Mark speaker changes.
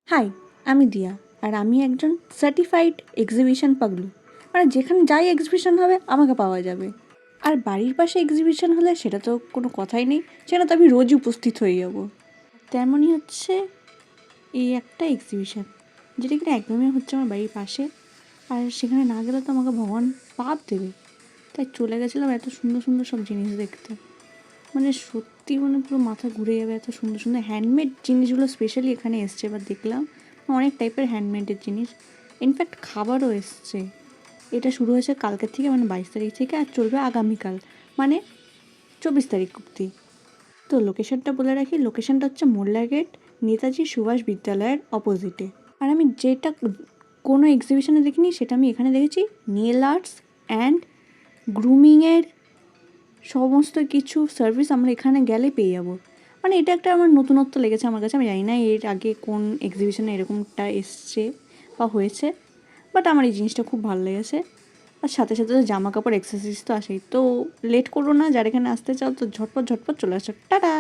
Speaker 1: High, আমি দিয়া। আর আমি একজন সার্টিফাইড এক্সিবিশন পাগলু। মানে যেখানে যাই এক্সিবিশন হবে আমাকে পাওয়া যাবে। আর বাড়ির পাশে এক্সিবিশন হলে সেটা তো কোনো কথাই নেই, সেটা তো আমি রোজই উপস্থিত হয়ে যাব। তেমনই হচ্ছে এই একটা এক্সিবিশন, যেটা কিনা একদমই হচ্ছে আমার বাড়ির পাশে। আর সেখানে না গেলে তো আমাকে ভগবান পাপ দেবে। তাই চলে গেছিলাম এত সুন্দর সুন্দর সব জিনিস দেখতে। মানে সত্যি মানে পুরো মাথা ঘুরে যাবে, এত সুন্দর সুন্দর হ্যান্ডমেড জিনিসগুলো স্পেশালি এখানে এসছে। এবার দেখলাম অনেক টাইপের হ্যান্ডমেডের জিনিস, ইনফ্যাক্ট খাবারও এসছে। এটা শুরু হয়েছে কালকের থেকে, মানে 22 তারিখ থেকে, আর চলবে আগামীকাল, মানে 24 তারিখ অব্দি। তো লোকেশনটা বলে রাখি, লোকেশনটা হচ্ছে মোল্লা গেট, নেতাজি সুভাষ বিদ্যালয়ের অপোজিটে। আর আমি যেটা কোনো এক্সিবিশনে দেখিনি সেটা আমি এখানে দেখেছি। নেল আর্টস অ্যান্ড গ্রুমিংয়ের সমস্ত কিছু সার্ভিস আমরা এখানে গেলে পেয়ে যাবো। মানে এটা একটা আমার নতুনত্ব লেগেছে আমার কাছে। আমি জানি না এর আগে কোন এক্সিবিশনে এরকমটা এসছে বা হয়েছে, বাট আমার এই জিনিসটা খুব ভালো লেগেছে। আর সাথে সাথে তো জামা কাপড় এক্সারসাইজ তো আসেই। তো লেট করো না, যারা এখানে আসতে চাও তো ঝটপট ঝটপট চলে আসো। টাটা।